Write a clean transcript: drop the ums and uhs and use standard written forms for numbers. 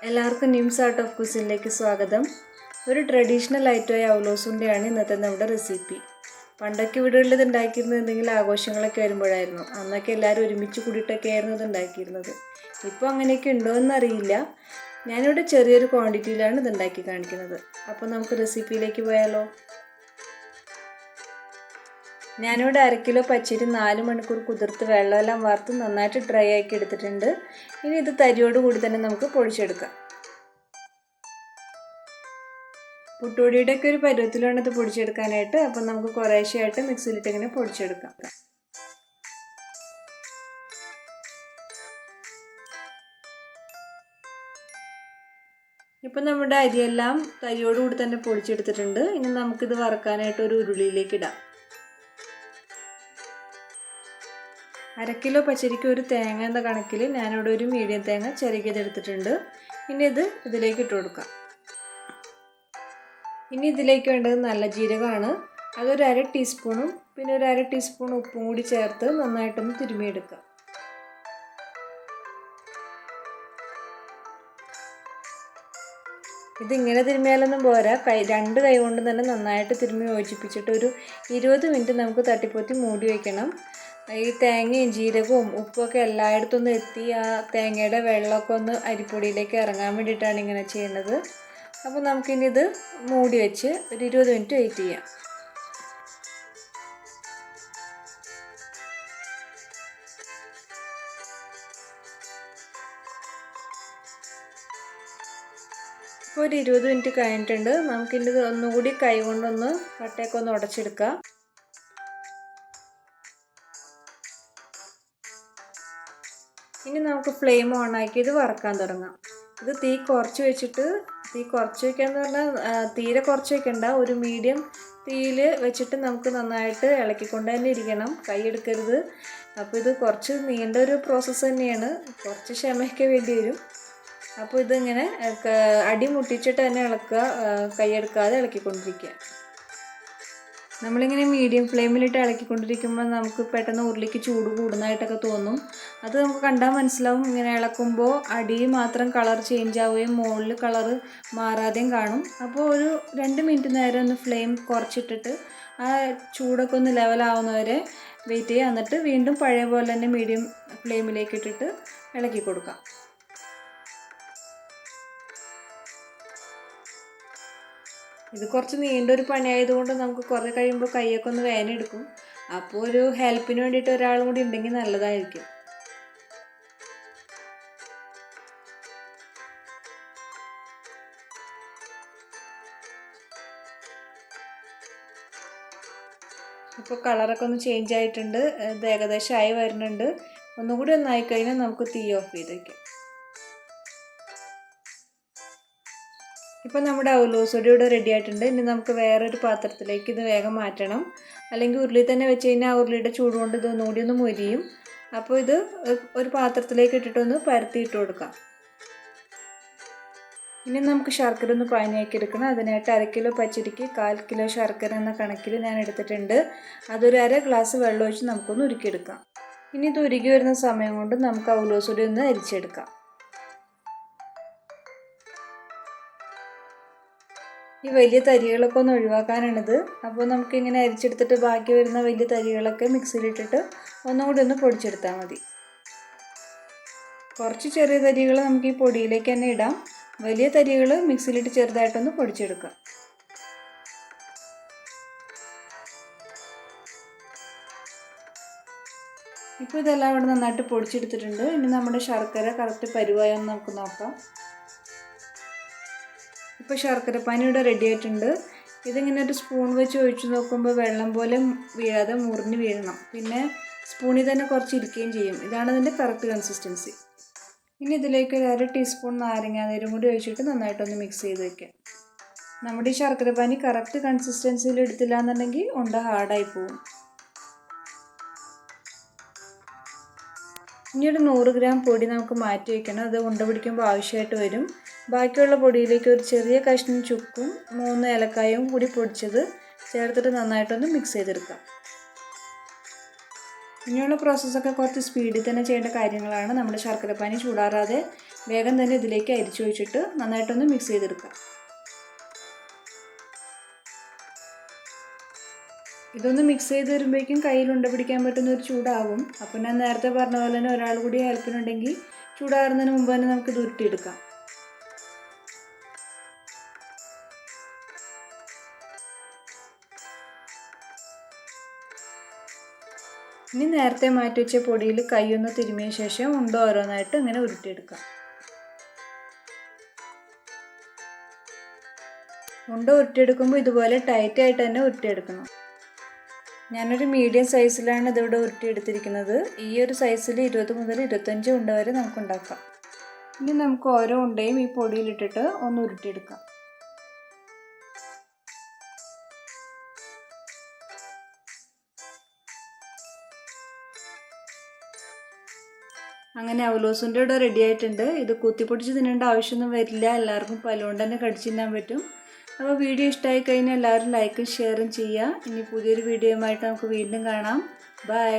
എല്ലാവർക്കും nymphs art of കുസിനിലേക്ക് സ്വാഗതം. ഒരു ട്രഡീഷണൽ ഐറ്റമായ അവലോസുണ്ടയാണ് ഇന്നത്തെ നമ്മുടെ റെസിപ്പി. പണ്ടൊക്കെ വീടുകളിൽ ഇത് ഉണ്ടാക്കിയിരുന്നത് എന്തെങ്കിലും ആഘോഷങ്ങളൊക്കെ വരുമ്പോഴായിരുന്നു. അന്നൊക്കെ എല്ലാവരും ഒരുമിച്ച് കൂടിയിട്ടൊക്കെ ആയിരുന്നു ഇത് ഉണ്ടാക്കിയിരുന്നത്. ഇപ്പോൾ അങ്ങനെയൊക്കെ ഉണ്ടോ എന്നറിയില്ല. ഞാനിവിടെ ചെറിയൊരു ക്വാണ്ടിറ്റിയിലാണ് ഇത് ഉണ്ടാക്കി കാണിക്കുന്നത്. അപ്പോൾ നമുക്ക് റെസിപ്പിയിലേക്ക് പോയാലോ. ഞാനിവിടെ 1/2 കിലോ പച്ചരി 4 മണിക്കൂർ കുതിർത്ത് വെള്ളമെല്ലാം വാർത്ത് നന്നായിട്ട് ഡ്രൈ ആക്കി എടുത്തിട്ടുണ്ട്. ഇനി ഇത് തരിയോട് കൂടി തന്നെ നമുക്ക് പൊടിച്ചെടുക്കാം. പുട്ടുപൊടിയുടെ ഒക്കെ ഒരു പരുവത്തിലാണ് ഇത് പൊടിച്ചെടുക്കാനായിട്ട്. അപ്പം നമുക്ക് കുറേശ്ശെയായിട്ട് മിക്സിയിലിട്ട് ഇങ്ങനെ പൊടിച്ചെടുക്കാം. ഇപ്പം നമ്മുടെ അരിയെല്ലാം തരിയോട് കൂടി തന്നെ പൊടിച്ചെടുത്തിട്ടുണ്ട്. ഇനി നമുക്കിത് വറുക്കാനായിട്ട് ഒരു ഉരുളിയിലേക്ക് ഇടാം. 1/2 കിലോ പച്ചരിക്ക് ഒരു തേങ്ങ എന്ന കണക്കിൽ ഞാനിവിടെ ഒരു മീഡിയം തേങ്ങ ചിരകിയതെടുത്തിട്ടുണ്ട്. ഇനി ഇത് ഇതിലേക്ക് ഇട്ട് കൊടുക്കാം. ഇനി ഇതിലേക്ക് വേണ്ടത് നല്ല ജീരകമാണ്. അതൊരു 1/2 ടീസ്പൂണും പിന്നെ ഒരു 1/2 ടീസ്പൂൺ ഉപ്പും കൂടി ചേർത്ത് നന്നായിട്ടൊന്ന് തിരുമ്മിയെടുക്കാം. ഇതിങ്ങനെ തിരുമ്മിയാലൊന്നും പോരാ, 2 കൈ കൊണ്ട് തന്നെ നന്നായിട്ട് തിരുമ്മി യോജിപ്പിച്ചിട്ട് ഒരു 20 മിനിറ്റ് നമുക്ക് തട്ടിപ്പൊത്തി മൂടി വയ്ക്കണം. ഈ തേങ്ങയും ജീരകവും ഉപ്പൊക്കെ എല്ലായിടത്തും ഒന്ന് എത്തി ആ തേങ്ങയുടെ വെള്ളമൊക്കെ ഒന്ന് അരിപ്പൊടിയിലേക്ക് ഇറങ്ങാൻ വേണ്ടിയിട്ടാണ് ഇങ്ങനെ ചെയ്യുന്നത്. അപ്പോൾ നമുക്കിനി ഇത് മൂടി വെച്ച് ഒരു 20 മിനിറ്റ് വെയിറ്റ് ചെയ്യാം. ഇപ്പോൾ ഒരു 20 മിനിറ്റ് കഴിഞ്ഞിട്ടുണ്ട്. നമുക്കിനി ഇത് ഒന്നുകൂടി കൈ കൊണ്ടൊന്ന് കട്ടയൊക്കെ ഒന്ന് ഉടച്ചെടുക്കാം. ഇനി നമുക്ക് ഫ്ലെയിം ഓൺ ആക്കി ഇത് വറക്കാൻ തുടങ്ങാം. ഇത് തീ കുറച്ച് വയ്ക്കാന്ന് പറഞ്ഞാൽ തീരെ കുറച്ച് വയ്ക്കണ്ട, ഒരു മീഡിയം തീയിൽ വെച്ചിട്ട് നമുക്ക് നന്നായിട്ട് ഇളക്കിക്കൊണ്ട് തന്നെ ഇരിക്കണം, കൈ എടുക്കരുത്. അപ്പോൾ ഇത് കുറച്ച് നീണ്ട ഒരു പ്രോസസ്സ് തന്നെയാണ്, കുറച്ച് ക്ഷമയൊക്കെ വേണ്ടി വരും. അപ്പോൾ ഇതിങ്ങനെ അടി മുട്ടിച്ചിട്ട് തന്നെ ഇളക്കുക, കൈ എടുക്കാതെ ഇളക്കിക്കൊണ്ടിരിക്കുക. നമ്മളിങ്ങനെ മീഡിയം ഫ്ലെയിമിലിട്ട് ഇളക്കിക്കൊണ്ടിരിക്കുമ്പോൾ നമുക്ക് പെട്ടെന്ന് ഉരുളിക്ക് ചൂട് കൂടുന്നതായിട്ടൊക്കെ തോന്നും. അത് നമുക്ക് കണ്ടാൽ മനസ്സിലാവും. ഇങ്ങനെ ഇളക്കുമ്പോൾ അടി മാത്രം കളർ ചേഞ്ച് ആവുകയും മുകളിൽ കളർ മാറാതെയും കാണും. അപ്പോൾ ഒരു 2 മിനിറ്റ് നേരം ഒന്ന് ഫ്ലെയിം കുറച്ചിട്ടിട്ട് ആ ചൂടൊക്കെ ഒന്ന് ലെവലാവുന്നവരെ വെയിറ്റ് ചെയ്യുക. എന്നിട്ട് വീണ്ടും പഴയ പോലെ തന്നെ മീഡിയം ഫ്ലെയിമിലേക്ക് ഇട്ടിട്ട് ഇളക്കി കൊടുക്കാം. ഇത് കുറച്ച് നീണ്ടൊരു പണിയായതുകൊണ്ട് നമുക്ക് കുറേ കഴിയുമ്പോൾ കൈയൊക്കെ ഒന്ന് വേദനയെടുക്കും. അപ്പോൾ ഒരു ഹെൽപ്പിന് വേണ്ടിയിട്ട് ഒരാളും കൂടി ഉണ്ടെങ്കിൽ നല്ലതായിരിക്കും. ഇപ്പോൾ കളറൊക്കെ ഒന്ന് ചേഞ്ച് ആയിട്ടുണ്ട്, ഇത് ഏകദേശം ആയി വരുന്നുണ്ട്. ഒന്നുകൂടി ഒന്നായി കഴിഞ്ഞാൽ നമുക്ക് തീ ഓഫ് ചെയ്ത് വയ്ക്കാം. ഇപ്പോൾ നമ്മുടെ അവലോസ് പൊടി ഇവിടെ റെഡി ആയിട്ടുണ്ട്. ഇനി നമുക്ക് വേറൊരു പാത്രത്തിലേക്ക് ഇത് വേഗം മാറ്റണം. അല്ലെങ്കിൽ ഉരുളി തന്നെ വെച്ച് കഴിഞ്ഞാൽ ആ ഉരുളിയുടെ ചൂട് കൊണ്ട് ഇത് ഒന്നുകൂടി ഒന്ന് മൊരിയും. അപ്പോൾ ഇത് ഒരു പാത്രത്തിലേക്ക് ഇട്ടിട്ടൊന്ന് പരത്തിയിട്ട് കൊടുക്കാം. ഇനി നമുക്ക് ശർക്കര ഒന്ന് പാനിയാക്കി എടുക്കണം. അതിനായിട്ട് 1/2 കിലോ പച്ചരിക്ക് 1/4 കിലോ ശർക്കര എന്ന കണക്കിൽ ഞാൻ എടുത്തിട്ടുണ്ട്. അതൊരു 1/2 ഗ്ലാസ് വെള്ളം ഒഴിച്ച് നമുക്കൊന്ന് ഉരുക്കിയെടുക്കാം. ഇനി ഇത് ഉരുകി വരുന്ന സമയം കൊണ്ട് നമുക്ക് അവലോസ് പൊടി ഒന്ന് അരിച്ചെടുക്കാം. ഈ വലിയ തരികളൊക്കെ ഒന്ന് ഒഴിവാക്കാനാണിത്. അപ്പോൾ നമുക്കിങ്ങനെ അരിച്ചെടുത്തിട്ട് ബാക്കി വരുന്ന വലിയ തരികളൊക്കെ മിക്സിയിലിട്ടിട്ട് ഒന്നുകൂടി ഒന്ന് പൊടിച്ചെടുത്താൽ മതി. കുറച്ച് ചെറിയ തരികൾ നമുക്ക് ഈ പൊടിയിലേക്ക് തന്നെ ഇടാം. വലിയ തരികൾ മിക്സിയിലിട്ട് ചെറുതായിട്ടൊന്ന് പൊടിച്ചെടുക്കാം. ഇപ്പോൾ ഇതെല്ലാം ഇവിടെ നന്നായിട്ട് പൊടിച്ചെടുത്തിട്ടുണ്ട്. ഇനി നമ്മുടെ ശർക്കര കറക്റ്റ് പരുവായെന്ന് നമുക്ക് നോക്കാം. ഇപ്പോൾ ശർക്കരപ്പാനി ഇവിടെ റെഡി ആയിട്ടുണ്ട്. ഇതിങ്ങനെ ഒരു സ്പൂൺ വെച്ച് ഒഴിച്ച് നോക്കുമ്പോൾ വെള്ളം പോലെ വീഴാതെ മുറിഞ്ഞ് വീഴണം. പിന്നെ സ്പൂണിൽ തന്നെ കുറച്ച് ഇരിക്കുകയും ചെയ്യും. ഇതാണ് ഇതിൻ്റെ കറക്റ്റ് കൺസിസ്റ്റൻസി. ഇനി ഇതിലേക്ക് ഒരു 1/2 ടീസ്പൂൺ നാരങ്ങാനീരും കൂടി ഒഴിച്ചിട്ട് നന്നായിട്ടൊന്ന് മിക്സ് ചെയ്ത് വയ്ക്കാം. നമ്മുടെ ഈ ശർക്കരപ്പാനി കറക്റ്റ് കൺസിസ്റ്റൻസിയിൽ എടുത്തില്ല എന്നുണ്ടെങ്കിൽ ഉണ്ട ഹാർഡായി പോകും. ഇനി ഒരു 100 ഗ്രാം പൊടി നമുക്ക് മാറ്റി വയ്ക്കണം. അത് ഉണ്ട പിടിക്കുമ്പോൾ ആവശ്യമായിട്ട് വരും. ബാക്കിയുള്ള പൊടിയിലേക്ക് ഒരു ചെറിയ കഷ്ണം ചുക്കും 3 ഏലക്കായും കൂടി പൊടിച്ചത് ചേർത്തിട്ട് നന്നായിട്ടൊന്ന് മിക്സ് ചെയ്തെടുക്കാം. ഇനിയുള്ള പ്രോസസ്സൊക്കെ കുറച്ച് സ്പീഡിൽ തന്നെ ചെയ്യേണ്ട കാര്യങ്ങളാണ്. നമ്മുടെ ശർക്കരപ്പാനി ചൂടാറാതെ വേഗം തന്നെ ഇതിലേക്ക് അരിച്ചു വെച്ചിട്ട് നന്നായിട്ടൊന്ന് മിക്സ് ചെയ്തെടുക്കാം. ഇതൊന്ന് മിക്സ് ചെയ്ത് വരുമ്പോഴേക്കും കയ്യിൽ ഉണ്ട പിടിക്കാൻ പറ്റുന്ന ഒരു ചൂടാകും. അപ്പോൾ ഞാൻ നേരത്തെ പറഞ്ഞ പോലെ തന്നെ ഒരാൾ കൂടി ഹെൽപ്പിനുണ്ടെങ്കിൽ ചൂടാറുന്നതിന് മുമ്പ് തന്നെ നമുക്കിത് ഉരുട്ടിയെടുക്കാം. ഇനി നേരത്തെ മാറ്റി വെച്ച പൊടിയിൽ കൈയൊന്ന് തിരുമിയ ശേഷം ഉണ്ട ഓരോന്നായിട്ട് ഇങ്ങനെ ഉരുട്ടിയെടുക്കാം. ഉണ്ട ഉരുട്ടിയെടുക്കുമ്പോൾ ഇതുപോലെ ടൈറ്റായിട്ട് തന്നെ ഉരുട്ടിയെടുക്കണം. ഞാനൊരു മീഡിയം സൈസിലാണ് ഇതിവിടെ ഉരുട്ടിയെടുത്തിരിക്കുന്നത്. ഈ ഒരു സൈസിൽ 20 മുതൽ 25 ഉണ്ട വരെ നമുക്ക് ഉണ്ടാക്കാം. ഇനി നമുക്ക് ഓരോ ഉണ്ടയും ഈ പൊടിയിലിട്ടിട്ട് ഒന്ന് ഉരുട്ടിയെടുക്കാം. അങ്ങനെ അവലോസുണ്ട ഇവിടെ റെഡി ആയിട്ടുണ്ട്. ഇത് കുത്തിപ്പൊടിച്ച് തിന്നേണ്ട ആവശ്യമൊന്നും വരില്ല. എല്ലാവർക്കും പല്ലുകൊണ്ട് തന്നെ കടിച്ച് തിന്നാൻ പറ്റും. അപ്പോൾ വീഡിയോ ഇഷ്ടമായി കഴിഞ്ഞാൽ എല്ലാവരും ലൈക്കും ഷെയറും ചെയ്യുക. ഇനി പുതിയൊരു വീഡിയോയുമായിട്ട് നമുക്ക് വീണ്ടും കാണാം. ബൈ.